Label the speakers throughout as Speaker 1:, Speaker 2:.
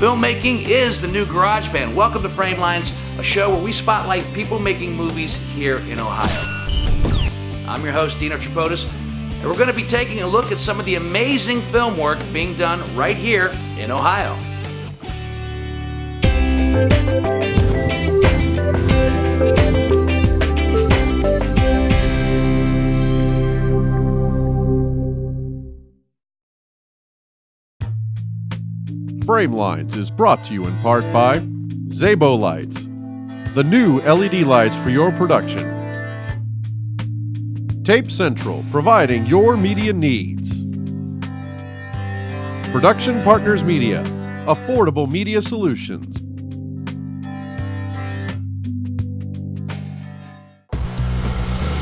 Speaker 1: Filmmaking is the new garage band. Welcome to Framelines, a show where we spotlight people making movies here in Ohio. I'm your host, Dino Tripodis, and we're going to be taking a look at some of the amazing film work being done right here in Ohio.
Speaker 2: Framelines is brought to you in part by Zabo Lights, the new LED lights for your production. Tape Central, providing your media needs. Production Partners Media, affordable media solutions.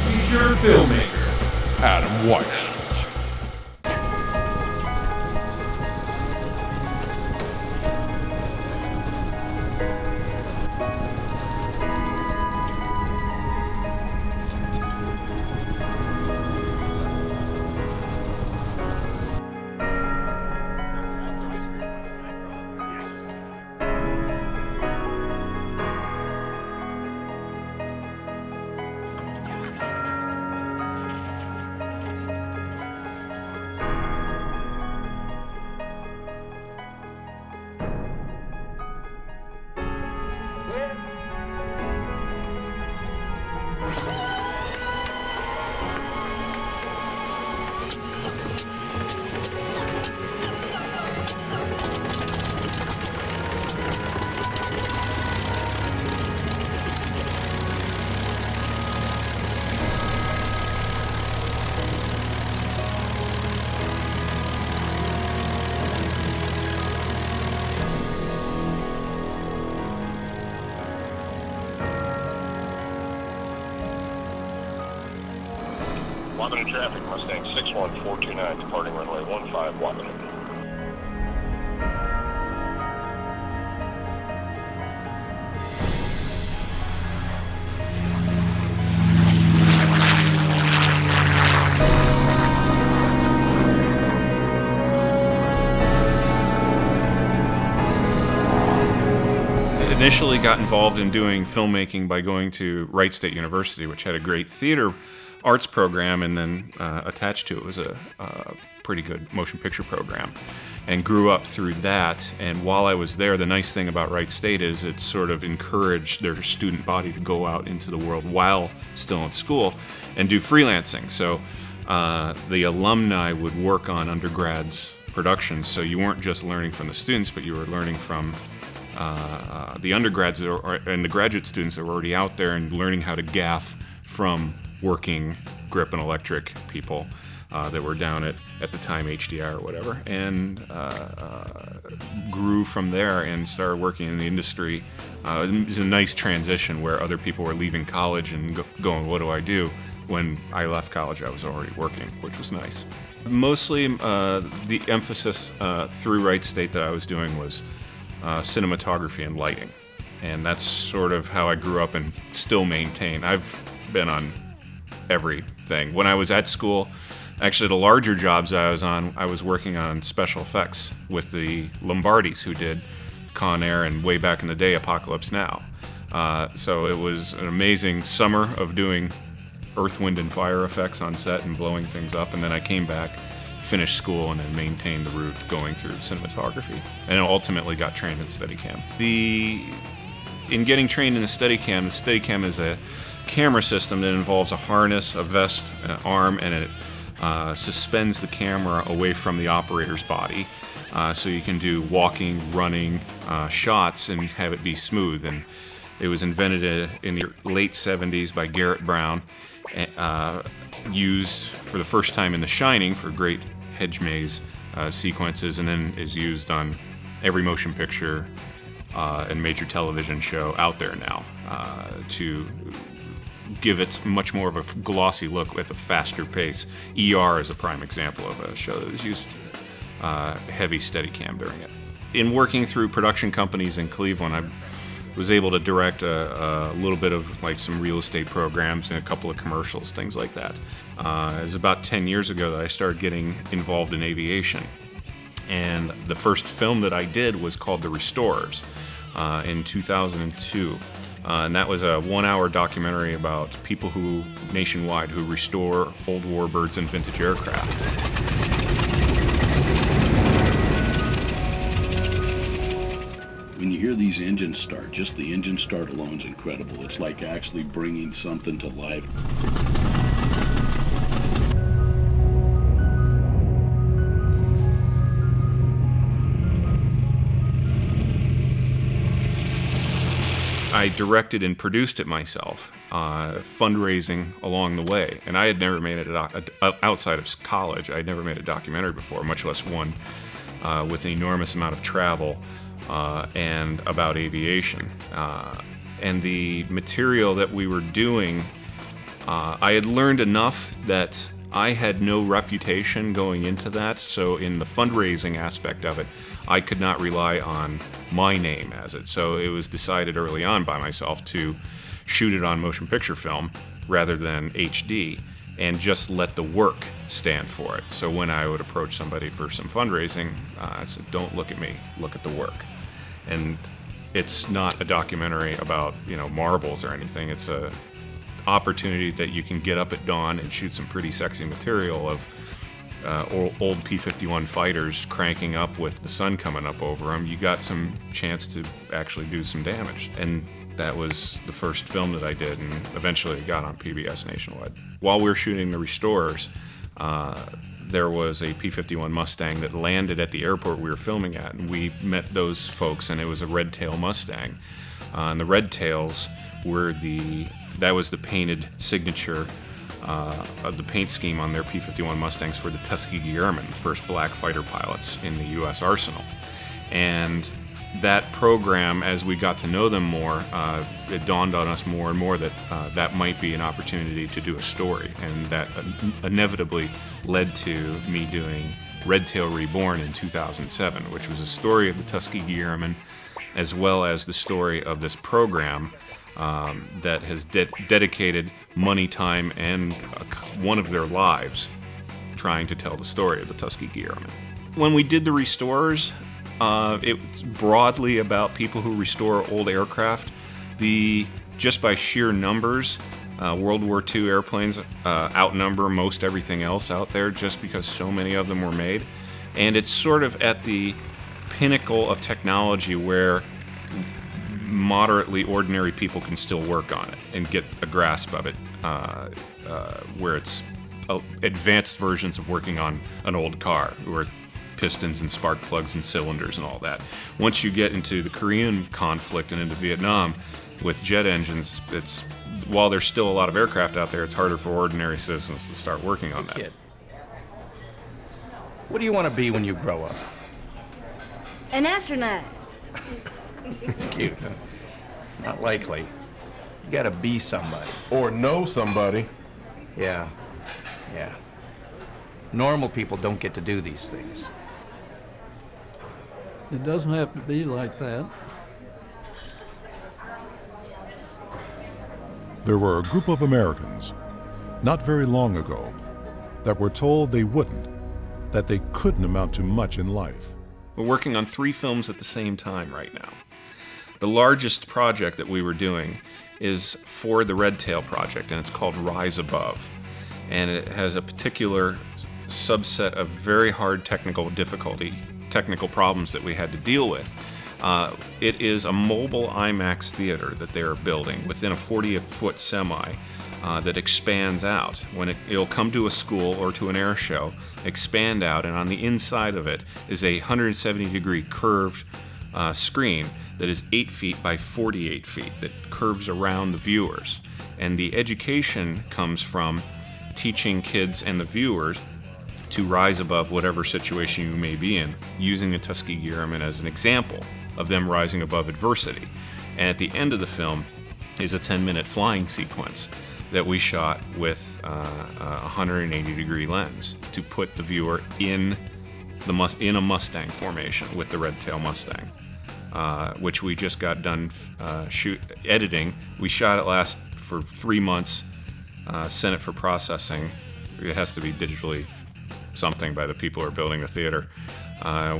Speaker 3: Featured filmmaker
Speaker 2: Adam White.
Speaker 4: Wagoner traffic, Mustang 61429, departing runway 15 Wagoner.
Speaker 3: Initially got involved in doing filmmaking by going to Wright State University, which had a great theater arts program, and then attached to it was a pretty good motion picture program, and grew up through that. And while I was there, the nice thing about Wright State is it sort of encouraged their student body to go out into the world while still in school and do freelancing. So the alumni would work on undergrads' productions, so you weren't just learning from the students, but you were learning from the undergrads and the graduate students that were already out there, and learning how to gaff from working grip and electric people that were down at the time HDI or whatever, and grew from there and started working in the industry. It was a nice transition where other people were leaving college and going, what do I do? When I left college, I was already working, which was nice. Mostly the emphasis through Wright State that I was doing was cinematography and lighting, and that's sort of how I grew up and still maintain. I've been on everything. When I was at school, actually the larger jobs I was on, I was working on special effects with the Lombardis, who did Con Air and way back in the day Apocalypse Now. So it was an amazing summer of doing earth, wind, and fire effects on set and blowing things up, and then I came back, finished school, and then maintained the route going through cinematography, and ultimately got trained in Steadicam. In getting trained in the Steadicam is a camera system that involves a harness, a vest, an arm, and it suspends the camera away from the operator's body, so you can do walking, running shots and have it be smooth. And it was invented in the late 70s by Garrett Brown, used for the first time in The Shining for great hedge maze sequences, and then is used on every motion picture and major television show out there now to give it much more of a glossy look with a faster pace. ER is a prime example of a show that has used heavy Steadicam during it. In working through production companies in Cleveland, I was able to direct a little bit of like some real estate programs and a couple of commercials, things like that. It was about 10 years ago that I started getting involved in aviation. And the first film that I did was called The Restorers in 2002. And that was a 1-hour documentary about people nationwide who restore old warbirds and vintage aircraft.
Speaker 5: When you hear these engines start, just the engine start alone is incredible. It's like actually bringing something to life.
Speaker 3: I directed and produced it myself, fundraising along the way. And I had never made it outside of college. I had never made a documentary before, much less one with an enormous amount of travel and about aviation. And the material that we were doing, I had learned enough that I had no reputation going into that. So in the fundraising aspect of it, I could not rely on my name as it. So it was decided early on by myself to shoot it on motion picture film rather than HD and just let the work stand for it. So when I would approach somebody for some fundraising, I said, don't look at me, look at the work. And it's not a documentary about, marbles or anything. It's a opportunity that you can get up at dawn and shoot some pretty sexy material of old P-51 fighters cranking up with the sun coming up over them. You got some chance to actually do some damage. And that was the first film that I did, and eventually it got on PBS nationwide. While we were shooting The Restorers, there was a P-51 Mustang that landed at the airport we were filming at, and we met those folks, and it was a red tail Mustang. And the red tails were that was the painted signature of the paint scheme on their P-51 Mustangs for the Tuskegee Airmen, the first black fighter pilots in the U.S. arsenal. And that program, as we got to know them more, it dawned on us more and more that that might be an opportunity to do a story. And that inevitably led to me doing Red Tail Reborn in 2007, which was a story of the Tuskegee Airmen, as well as the story of this program that has dedicated money, time, and one of their lives trying to tell the story of the Tuskegee Airmen. When we did The Restorers, it's broadly about people who restore old aircraft. Just by sheer numbers, World War II airplanes outnumber most everything else out there just because so many of them were made. And it's sort of at the pinnacle of technology where moderately ordinary people can still work on it and get a grasp of it, where it's advanced versions of working on an old car, where pistons and spark plugs and cylinders and all that. Once you get into the Korean conflict and into Vietnam with jet engines, while there's still a lot of aircraft out there, it's harder for ordinary citizens to start working on that.
Speaker 6: Kid, what do you want to be when you grow up?
Speaker 7: An astronaut.
Speaker 6: It's cute, huh? Not likely. You gotta be somebody.
Speaker 8: Or know somebody.
Speaker 6: Yeah. Normal people don't get to do these things.
Speaker 9: It doesn't have to be like that.
Speaker 10: There were a group of Americans, not very long ago, that were told they wouldn't, that they couldn't amount to much in life.
Speaker 3: We're working on 3 films at the same time right now. The largest project that we were doing is for the Red Tail project, and it's called Rise Above. And it has a particular subset of very hard technical problems that we had to deal with. It is a mobile IMAX theater that they're building within a 40-foot semi that expands out. When it'll come to a school or to an air show, expand out, and on the inside of it is a 170-degree curved screen that is 8 feet by 48 feet that curves around the viewers. And the education comes from teaching kids and the viewers to rise above whatever situation you may be in, using the Tuskegee Airmen as an example of them rising above adversity. And at the end of the film is a 10-minute flying sequence that we shot with a 180-degree lens to put the viewer in a Mustang formation with the Red Tail Mustang, which we just got done editing. We shot it last for 3 months, sent it for processing. It has to be digitally something by the people who are building the theater.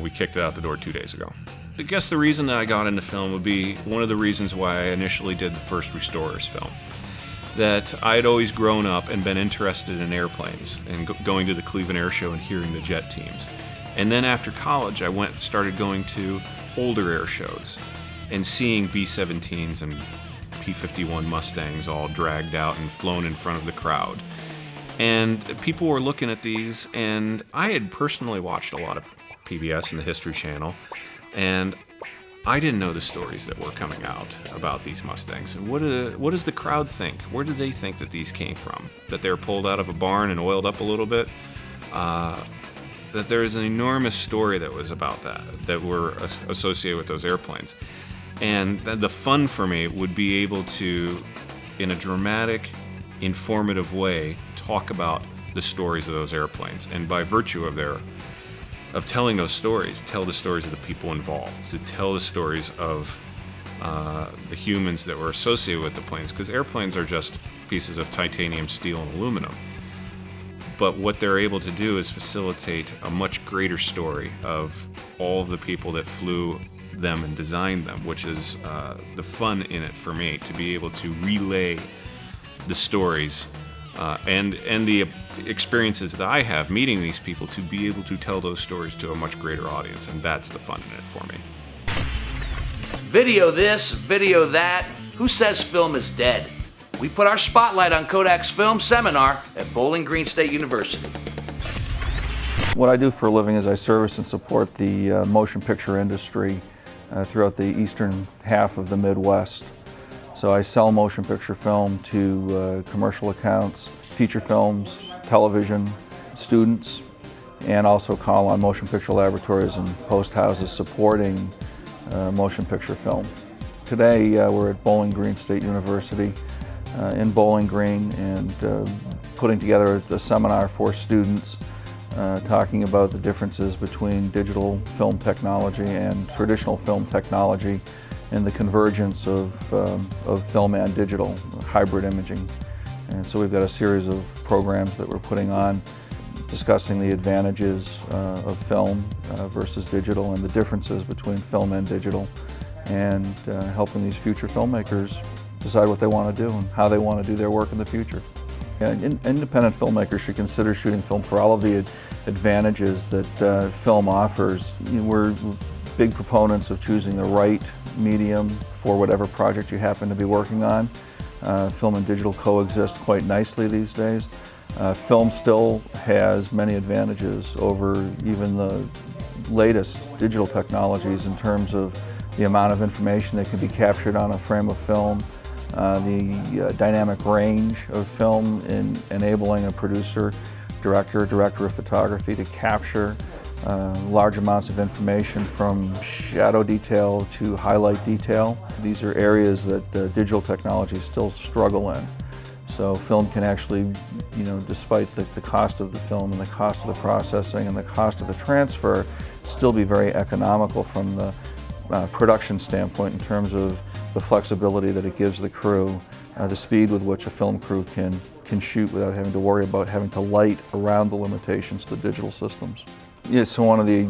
Speaker 3: We kicked it out the door 2 days ago. I guess the reason that I got into film would be one of the reasons why I initially did the first Restorers film. That I had always grown up and been interested in airplanes and going to the Cleveland Air Show and hearing the jet teams. And then after college, I started going to older air shows and seeing B-17s and P-51 Mustangs all dragged out and flown in front of the crowd. And people were looking at these, and I had personally watched a lot of PBS and the History Channel, and I didn't know the stories that were coming out about these Mustangs. And what does the crowd think? Where do they think that these came from? That they were pulled out of a barn and oiled up a little bit? That there is an enormous story that was about that were associated with those airplanes. And the fun for me would be able to, in a dramatic, informative way, talk about the stories of those airplanes. And by virtue of telling those stories, tell the stories of the people involved, to tell the stories of the humans that were associated with the planes, because airplanes are just pieces of titanium, steel, and aluminum. But what they're able to do is facilitate a much greater story of all of the people that flew them and designed them, which is the fun in it for me, to be able to relay the stories and the experiences that I have meeting these people, to be able to tell those stories to a much greater audience, and that's the fun in it for me.
Speaker 1: Video this, video that. Who says film is dead? We put our spotlight on Kodak's film seminar at Bowling Green State University.
Speaker 8: What I do for a living is I service and support the motion picture industry throughout the eastern half of the Midwest. So I sell motion picture film to commercial accounts, feature films, television, students, and also call on motion picture laboratories and post houses supporting motion picture film. Today we're at Bowling Green State University in Bowling Green and putting together a seminar for students talking about the differences between digital film technology and traditional film technology and the convergence of film and digital, hybrid imaging. And so we've got a series of programs that we're putting on discussing the advantages of film versus digital and the differences between film and digital, and helping these future filmmakers decide what they want to do and how they want to do their work in the future. Independent filmmakers should consider shooting film for all of the advantages that film offers. We're big proponents of choosing the right medium for whatever project you happen to be working on. Film and digital coexist quite nicely these days. Film still has many advantages over even the latest digital technologies in terms of the amount of information that can be captured on a frame of film, the dynamic range of film in enabling a producer, director of photography to capture large amounts of information from shadow detail to highlight detail. These are areas that digital technologies still struggle in. So film can actually, despite the cost of the film and the cost of the processing and the cost of the transfer, still be very economical from the production standpoint in terms of the flexibility that it gives the crew, the speed with which a film crew can shoot without having to worry about having to light around the limitations of the digital systems. Yeah, so one of the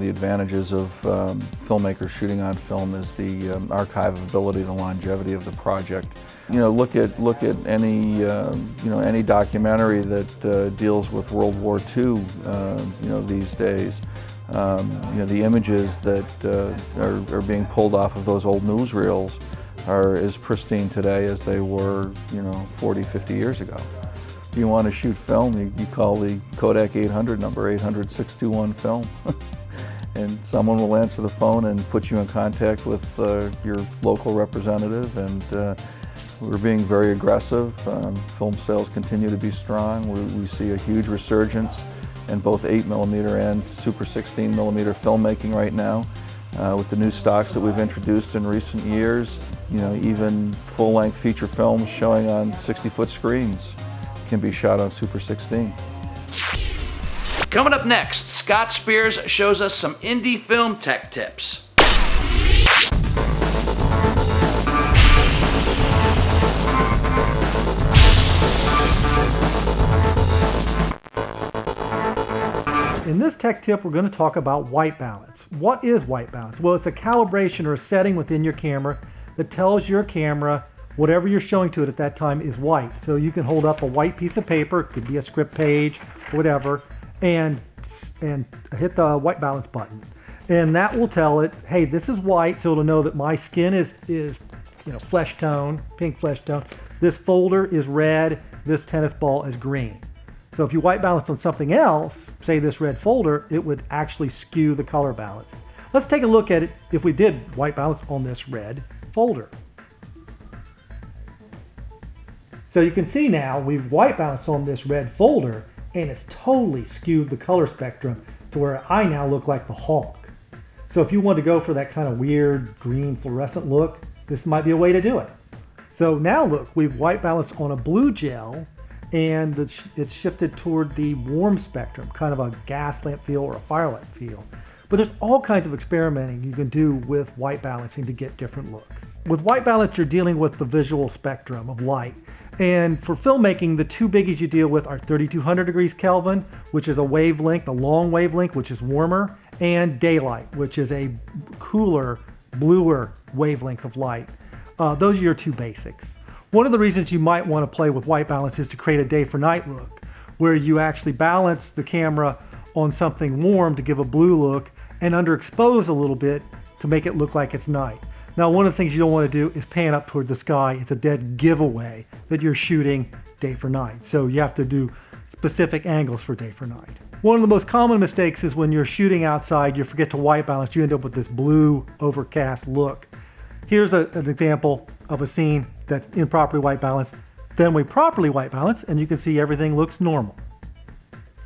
Speaker 8: advantages of filmmakers shooting on film is the archivability, the longevity of the project. Look at any documentary that deals with World War II. These days, the images that are being pulled off of those old newsreels are as pristine today as they were, 40, 50 years ago. If you want to shoot film, you call the Kodak 800 number, 800-621-FILM. And someone will answer the phone and put you in contact with your local representative. And we're being very aggressive. Film sales continue to be strong. We see a huge resurgence in both 8mm and Super 16mm filmmaking right now. With the new stocks that we've introduced in recent years, even full-length feature films showing on 60-foot screens can be shot on Super 16.
Speaker 1: Coming up next, Scott Spears shows us some indie film tech tips.
Speaker 11: In this tech tip, we're going to talk about white balance. What is white balance? Well, it's a calibration or a setting within your camera that tells your camera whatever you're showing to it at that time is white. So you can hold up a white piece of paper, it could be a script page, whatever, and hit the white balance button. And that will tell it, hey, this is white, so it'll know that my skin is flesh tone, pink flesh tone. This folder is red, this tennis ball is green. So if you white balance on something else, say this red folder, it would actually skew the color balance. Let's take a look at it if we did white balance on this red folder. So you can see now we've white balanced on this red folder and it's totally skewed the color spectrum to where I now look like the Hulk. So if you want to go for that kind of weird green fluorescent look, this might be a way to do it. So now look, we've white balanced on a blue gel and it's shifted toward the warm spectrum, kind of a gas lamp feel or a fire lamp feel. But there's all kinds of experimenting you can do with white balancing to get different looks. With white balance, you're dealing with the visual spectrum of light. And for filmmaking, the two biggies you deal with are 3200 degrees Kelvin, which is a wavelength, a long wavelength, which is warmer, and daylight, which is a cooler, bluer wavelength of light. Those are your two basics. One of the reasons you might want to play with white balance is to create a day for night look, where you actually balance the camera on something warm to give a blue look and underexpose a little bit to make it look like it's night. Now, one of the things you don't want to do is pan up toward the sky. It's a dead giveaway that you're shooting day for night. So you have to do specific angles for day for night. One of the most common mistakes is when you're shooting outside, you forget to white balance, you end up with this blue overcast look. Here's an example of a scene that's improperly white balanced. Then we properly white balance and you can see everything looks normal.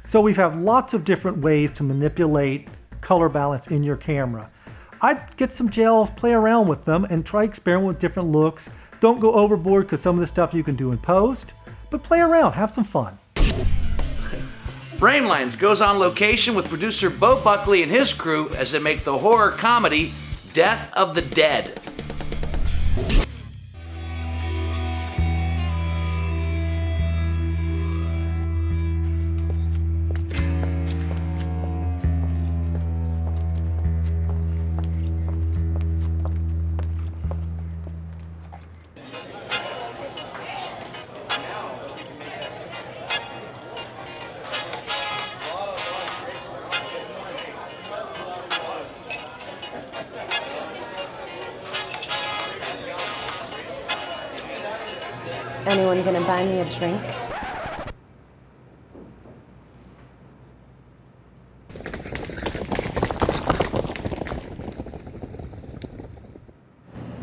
Speaker 11: So we have lots of different ways to manipulate color balance in your camera. I'd get some gels, play around with them, and try experiment with different looks. Don't go overboard because some of the stuff you can do in post, but play around, have some fun.
Speaker 1: Framelines goes on location with producer Bo Buckley and his crew as they make the horror comedy Death of the Dead.
Speaker 12: Anyone gonna buy me a drink?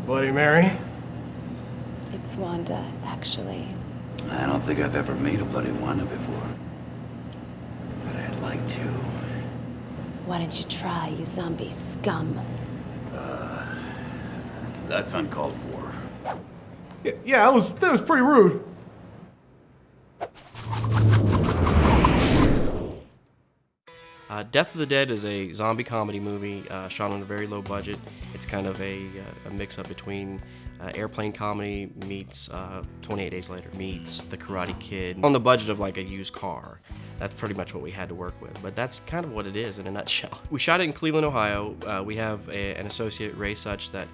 Speaker 13: Bloody Mary?
Speaker 12: It's Wanda, actually.
Speaker 14: I don't think I've ever made a Bloody Wanda before. But I'd like to.
Speaker 12: Why don't you try, you zombie scum?
Speaker 14: That's uncalled for.
Speaker 13: Yeah, that was pretty rude.
Speaker 15: Death of the Dead is a zombie comedy movie shot on a very low budget. It's kind of a mix-up between airplane comedy meets 28 Days Later meets The Karate Kid on the budget of like a used car. That's pretty much what we had to work with, but that's kind of what it is in a nutshell. We shot it in Cleveland, Ohio. We have an associate, Ray Such, that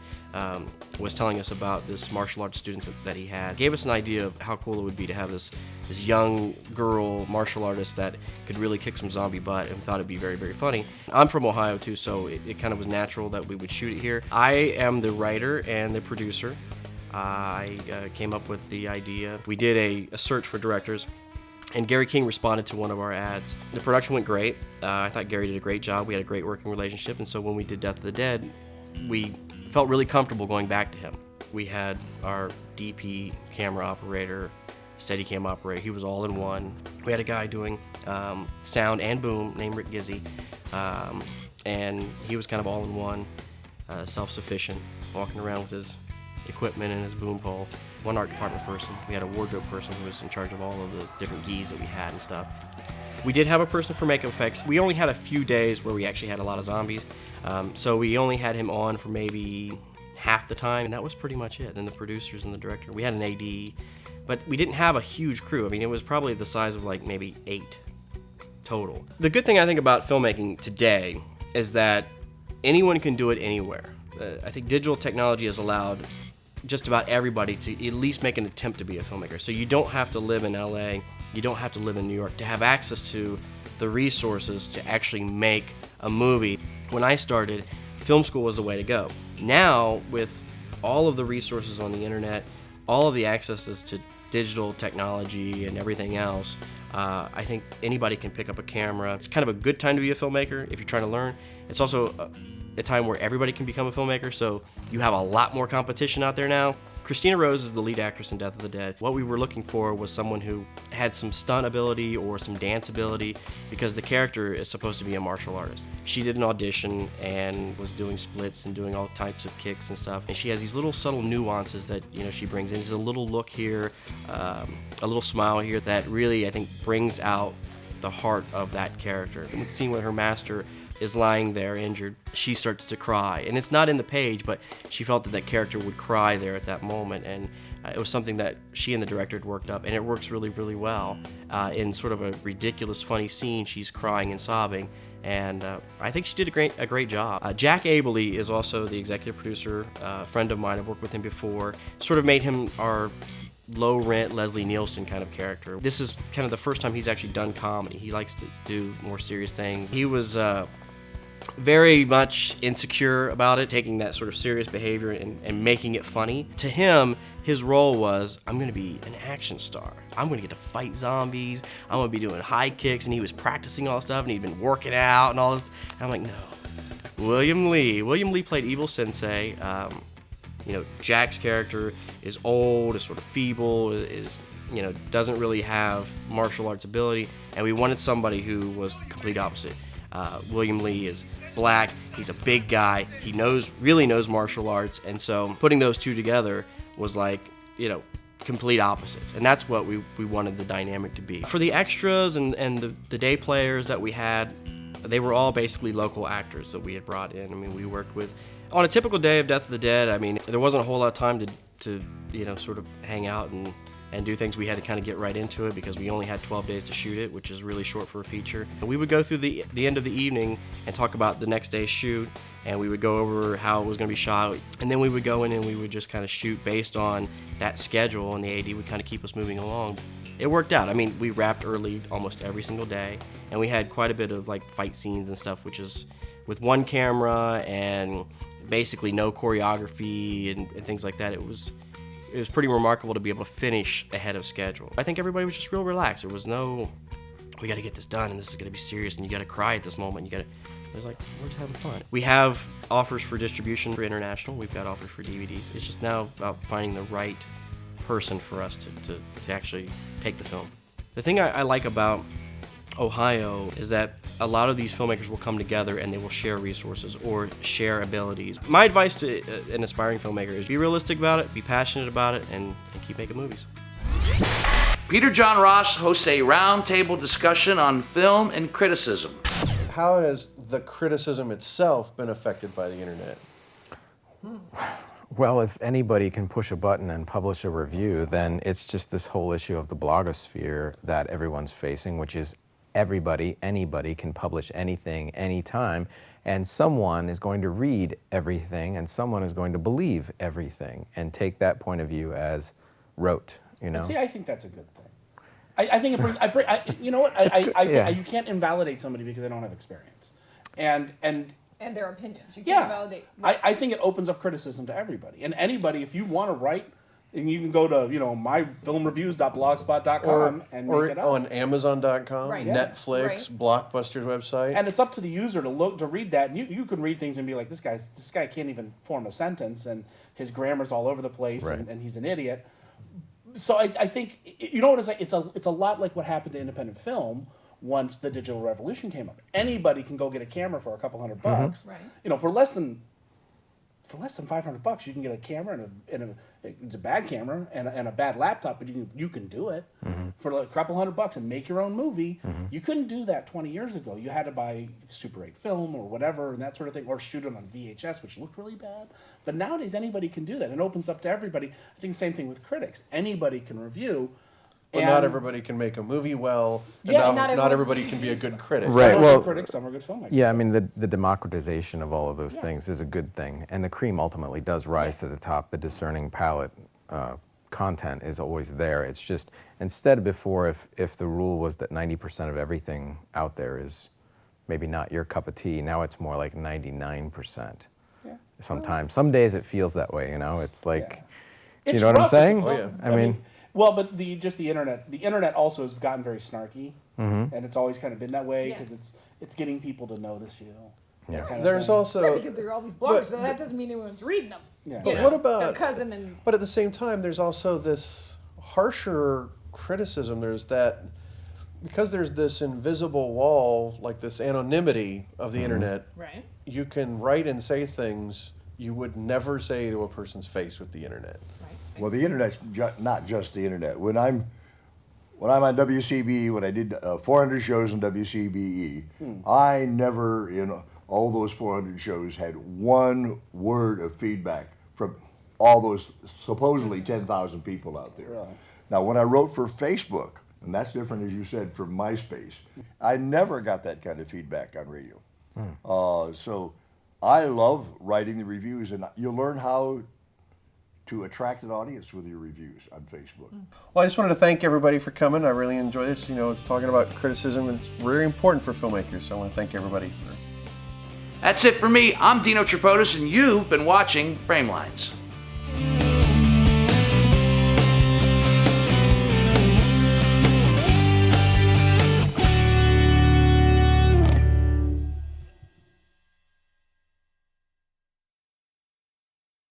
Speaker 15: was telling us about this martial arts student that he had. Gave us an idea of how cool it would be to have this young girl martial artist that could really kick some zombie butt, and thought it'd be very, very funny. I'm from Ohio too, so it kind of was natural that we would shoot it here. I am the writer and the producer. I came up with the idea. We did a search for directors, and Gary King responded to one of our ads. The production went great. I thought Gary did a great job. We had a great working relationship, and so when we did Death of the Dead, we felt really comfortable going back to him. We had our DP, camera operator, Steadicam operator. He was all in one. We had a guy doing sound and boom named Rick Gizzy, and he was kind of all in one, self-sufficient, walking around with his equipment and his boom pole. One art department person. We had a wardrobe person who was in charge of all of the different geese that we had and stuff. We did have a person for makeup effects. We only had a few days where we actually had a lot of zombies, so we only had him on for maybe half the time, and that was pretty much it. And the producers and the director. We had an AD, but we didn't have a huge crew. I mean, it was probably the size of like maybe 8 total. The good thing I think about filmmaking today is that anyone can do it anywhere. I think digital technology has allowed just about everybody to at least make an attempt to be a filmmaker. So you don't have to live in LA, you don't have to live in New York to have access to the resources to actually make a movie. When I started, film school was the way to go. Now, with all of the resources on the internet, all of the accesses to digital technology and everything else, I think anybody can pick up a camera. It's kind of a good time to be a filmmaker if you're trying to learn. It's also a time where everybody can become a filmmaker, so you have a lot more competition out there now. Christina Rose is the lead actress in Death of the Dead. What we were looking for was someone who had some stunt ability or some dance ability, because the character is supposed to be a martial artist. She did an audition and was doing splits and doing all types of kicks and stuff, and she has these little subtle nuances that she brings in. There's a little look here, a little smile here that really, I think, brings out the heart of that character. And the scene where her master is lying there injured, she starts to cry, and it's not in the page, but she felt that that character would cry there at that moment, and it was something that she and the director had worked up, and it works really, really well. In sort of a ridiculous, funny scene, she's crying and sobbing, and I think she did a great job. Jack Abele is also the executive producer, a friend of mine. I've worked with him before. Sort of made him our low-rent Leslie Nielsen kind of character. This is kind of the first time he's actually done comedy. He likes to do more serious things. He was very much insecure about it, taking that sort of serious behavior and making it funny. To him, his role was, I'm going to be an action star. I'm going to get to fight zombies. I'm going to be doing high kicks, and he was practicing all this stuff, and he'd been working out and all this. And I'm like, no. William Lee played Evil Sensei. Jack's character is old, is sort of feeble, is doesn't really have martial arts ability, and we wanted somebody who was the complete opposite. William Lee is black, he's a big guy, he really knows martial arts, and so putting those two together was like, complete opposites, and that's what we wanted the dynamic to be. For the extras and the day players that we had, they were all basically local actors that we had brought in. I mean, we worked with, on a typical day of Death of the Dead, I mean, there wasn't a whole lot of time to sort of hang out and do things. We had to kind of get right into it because we only had 12 days to shoot it, which is really short for a feature. And we would go through the end of the evening and talk about the next day's shoot, and we would go over how it was going to be shot, and then we would go in and we would just kind of shoot based on that schedule, and the AD would kind of keep us moving along. It worked out. I mean, we wrapped early almost every single day, and we had quite a bit of like fight scenes and stuff, which is with one camera and basically no choreography and things like that. It was pretty remarkable to be able to finish ahead of schedule. I think everybody was just real relaxed. There was no, we got to get this done and this is going to be serious and you got to cry at this moment. It was like, we're just having fun. We have offers for distribution for international. We've got offers for DVDs. It's just now about finding the right person for us to actually take the film. The thing I like about Ohio is that a lot of these filmmakers will come together and they will share resources or share abilities. My advice to an aspiring filmmaker is be realistic about it, be passionate about it, and keep making movies.
Speaker 1: Peter John Ross hosts a roundtable discussion on film and criticism.
Speaker 16: How has the criticism itself been affected by the internet?
Speaker 17: Well, if anybody can push a button and publish a review, then it's just this whole issue of the blogosphere that everyone's facing, which is anybody can publish anything, anytime, and someone is going to read everything, and someone is going to believe everything, and take that point of view as rote,
Speaker 18: See, I think that's a good thing. I think it brings, you know what? You can't invalidate somebody because they don't have experience. And
Speaker 19: their opinions. You can't validate.
Speaker 18: I think it opens up criticism to everybody. And anybody, if you want to write, and you can go to, myfilmreviews.blogspot.com and make it up.
Speaker 16: On Amazon.com,
Speaker 18: right.
Speaker 16: Netflix,
Speaker 18: Right.
Speaker 16: Blockbuster's website.
Speaker 18: And it's up to the user to read that. And you can read things and be like, this guy can't even form a sentence, and his grammar's all over the place,
Speaker 17: Right.
Speaker 18: and he's an idiot. So I think, you know what it's like? It's a lot like what happened to independent film once the digital revolution came up. Anybody can go get a camera for a couple $100 bucks.
Speaker 19: Right.
Speaker 18: For less than $500 you can get a camera and it's a bad camera and a bad laptop, but you can do it for like a couple $100 and make your own movie. You couldn't do that 20 years ago. You had to buy Super 8 film or whatever and that sort of thing, or shoot it on VHS, which looked really bad. But nowadays anybody can do that. It opens up to everybody. I think the same thing with critics. Anybody can review.
Speaker 16: But not everybody can make a movie well, and
Speaker 18: Yeah,
Speaker 16: not everybody can be a good critic.
Speaker 17: Right.
Speaker 18: Some are
Speaker 17: Well,
Speaker 18: good critics, some are good filmmakers.
Speaker 17: yeah. I mean, the democratization of all of those things is a good thing, and the cream ultimately does rise to the top. The discerning palate content is always there. It's just instead of before, if the rule was that 90% of everything out there is maybe not your cup of tea, now it's more like 99%.
Speaker 18: Yeah.
Speaker 17: Sometimes, some days it feels that way. You know, it's like, you
Speaker 18: It's
Speaker 17: know what I'm
Speaker 18: rough as a
Speaker 17: saying?
Speaker 18: film.
Speaker 17: I mean.
Speaker 18: Well, but the internet also has gotten very snarky,
Speaker 17: Mhm.
Speaker 18: and it's always kind of been that way because it's getting people to notice you.
Speaker 17: Yeah.
Speaker 18: that kind of
Speaker 16: There's
Speaker 18: thing.
Speaker 16: also
Speaker 19: because there are all these bloggers, but that doesn't mean anyone's reading them.
Speaker 18: Yeah.
Speaker 19: You
Speaker 16: But
Speaker 19: know,
Speaker 16: what about?
Speaker 19: their cousin and
Speaker 16: But at the same time, there's also this harsher criticism. There's that because there's this invisible wall, like this anonymity of the internet.
Speaker 19: right.
Speaker 16: You can write and say things you would never say to a person's face with the internet.
Speaker 20: Well, the internet's not just the internet. When I'm on WCBE, when I did 400 shows on WCBE, I never, all those 400 shows had one word of feedback from all those supposedly 10,000 people out there.
Speaker 18: Really?
Speaker 20: Now, when I wrote for Facebook, and that's different, as you said, from MySpace, I never got that kind of feedback on radio. So I love writing the reviews, and you learn how to attract an audience with your reviews on Facebook.
Speaker 16: Well, I just wanted to thank everybody for coming. I really enjoyed this. Talking about criticism, it's very important for filmmakers. So I want to thank everybody.
Speaker 1: That's it for me. I'm Dino Tripodis, and you've been watching Framelines.